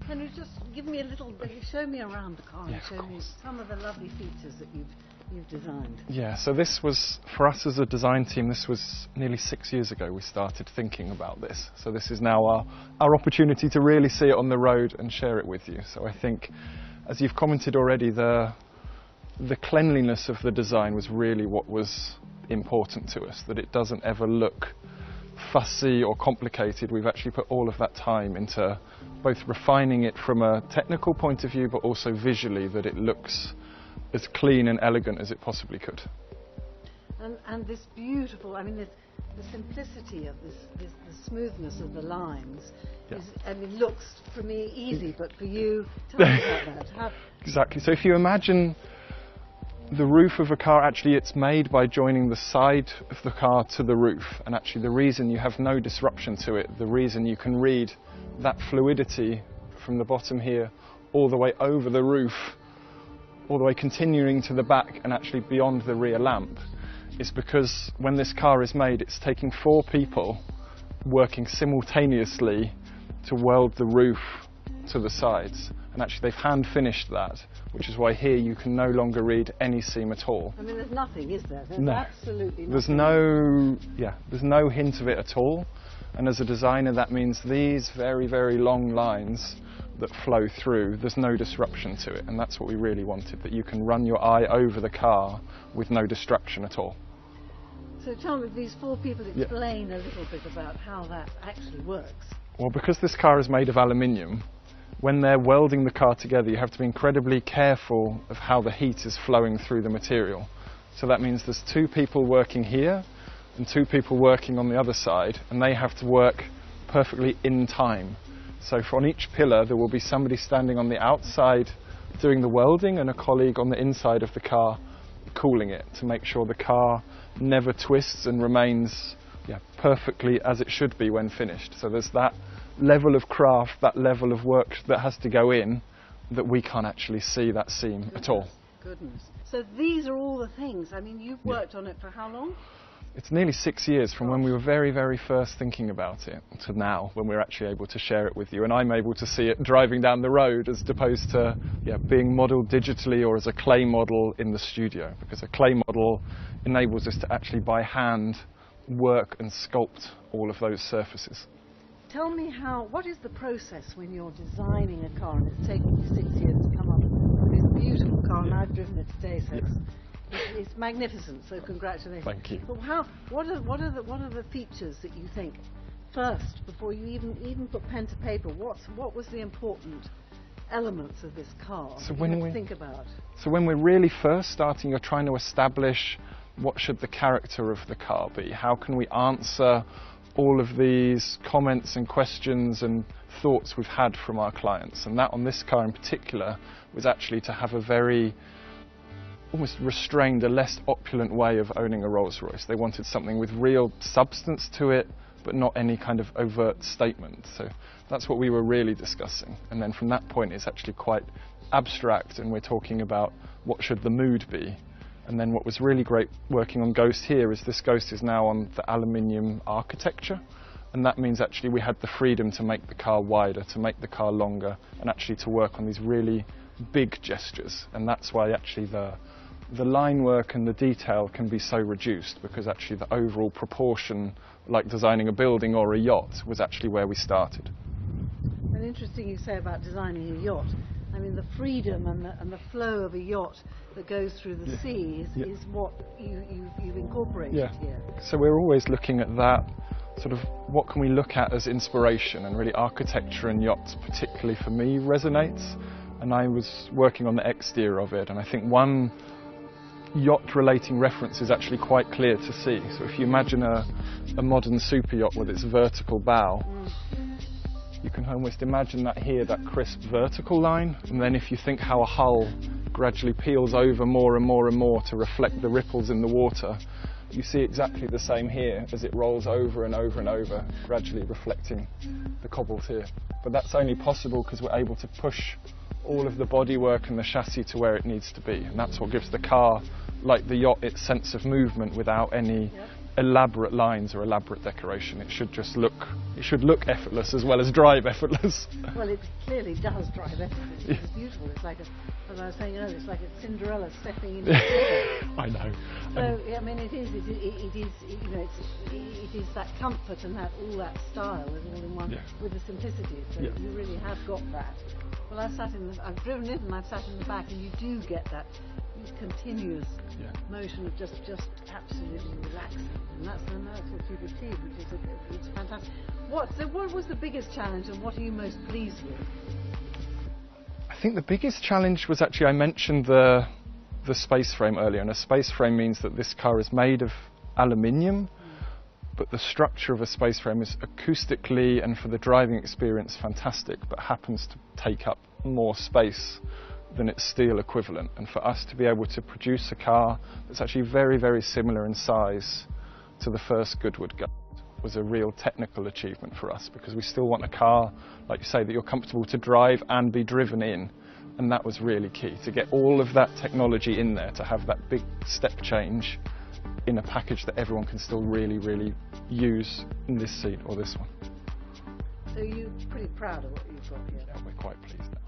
Can you just give me a little bit, show me around the car and show me some of the lovely features that you've designed? Yeah, so this was, for us as a design team, this was nearly 6 years ago we started thinking about this. So this is now our opportunity to really see it on the road and share it with you. So I think, as you've commented already, the cleanliness of the design was really what was important to us, that it doesn't ever look fussy or complicated. We've actually put all of that time into both refining it from a technical point of view, but also visually, that it looks as clean and elegant as it possibly could. And this beautiful, I mean, the simplicity of the smoothness of the lines, looks for me easy, but for you, tell me about that. Exactly. So if you imagine the roof of a car, actually it's made by joining the side of the car to the roof, and actually the reason you have no disruption to it, the reason you can read that fluidity from the bottom here all the way over the roof, all the way continuing to the back and actually beyond the rear lamp, is because when this car is made, it's taking 4 people working simultaneously to weld the roof to the sides. And actually they've hand finished that, which is why here you can no longer read any seam at all. I mean, there's nothing, is there? There's no. Absolutely nothing. There's no hint of it at all. And as a designer, that means these very, very long lines that flow through, there's no disruption to it. And that's what we really wanted, that you can run your eye over the car with no distraction at all. So tell me, these 4 people, explain a little bit about how that actually works. Well, because this car is made of aluminium, when they're welding the car together, you have to be incredibly careful of how the heat is flowing through the material. So that means there's 2 people working here and 2 people working on the other side, and they have to work perfectly in time. So on each pillar there will be somebody standing on the outside doing the welding and a colleague on the inside of the car cooling it, to make sure the car never twists and remains perfectly as it should be when finished. So there's that level of craft, that level of work that has to go in, that we can't actually see that seam at all. Goodness. So these are all the things. I mean, you've worked on it for how long? It's nearly 6 years from when we were very, very first thinking about it to now, when we're actually able to share it with you. And I'm able to see it driving down the road as opposed to being modelled digitally or as a clay model in the studio, because a clay model enables us to actually by hand work and sculpt all of those surfaces. Tell me what is the process when you're designing a car, and it's taken you 6 years to come up with this beautiful car, and I've driven it today, so it's magnificent, so congratulations. Thank you. But what are the features that you think first, before you even put pen to paper, what was the important elements of this car that you had to think about? So when we're really first starting, you're trying to establish what should the character of the car be? How can we answer all of these comments and questions and thoughts we've had from our clients? And that on this car in particular was actually to have a very almost restrained, a less opulent way of owning a Rolls-Royce. They wanted something with real substance to it, but not any kind of overt statement. So that's what we were really discussing. And then from that point it's actually quite abstract, and we're talking about what should the mood be. And then what was really great working on Ghost here is this Ghost is now on the aluminium architecture, and that means actually we had the freedom to make the car wider, to make the car longer, and actually to work on these really big gestures. And that's why actually the line work and the detail can be so reduced, because actually the overall proportion, like designing a building or a yacht, was actually where we started. And interesting you say about designing a yacht. I mean, the freedom and the flow of a yacht that goes through the sea is what you've incorporated here. So we're always looking at that, sort of what can we look at as inspiration, and really architecture and yachts particularly for me resonates. And I was working on the exterior of it, and I think one yacht relating reference is actually quite clear to see. So if you imagine a modern super yacht with its vertical bow, you can almost imagine that here, that crisp vertical line, and then if you think how a hull gradually peels over more and more and more to reflect the ripples in the water, you see exactly the same here as it rolls over and over and over, gradually reflecting the cobbles here. But that's only possible because we're able to push all of the bodywork and the chassis to where it needs to be, and that's what gives the car, like the yacht, its sense of movement without any elaborate lines or elaborate decoration. It should just look, it should look effortless as well as drive effortless. Well, it clearly does drive effortless. It's beautiful. It's like, as I was saying earlier, it's like a Cinderella stepping into the I know. So I mean, it is, you know, it is that comfort and that all that style is all in one, Yeah. with the simplicity. So Yeah. you really have got that. Well, I've driven in and I've sat in the back, and you do get that continuous Yeah. motion of just absolutely relaxing, and that's what you've achieved, which is it's fantastic. What was the biggest challenge, and what are you most pleased with? I think the biggest challenge was actually, I mentioned the space frame earlier, and a space frame means that this car is made of aluminium, but the structure of a space frame is acoustically and for the driving experience fantastic, but happens to take up more space than its steel equivalent. And for us to be able to produce a car that's actually very, very similar in size to the first Goodwood Guide was a real technical achievement for us, because we still want a car, like you say, that you're comfortable to drive and be driven in. And that was really key, to get all of that technology in there, to have that big step change in a package that everyone can still really, really use in this seat or this one. So you're pretty proud of what you've got here? Yeah, we're quite pleased now.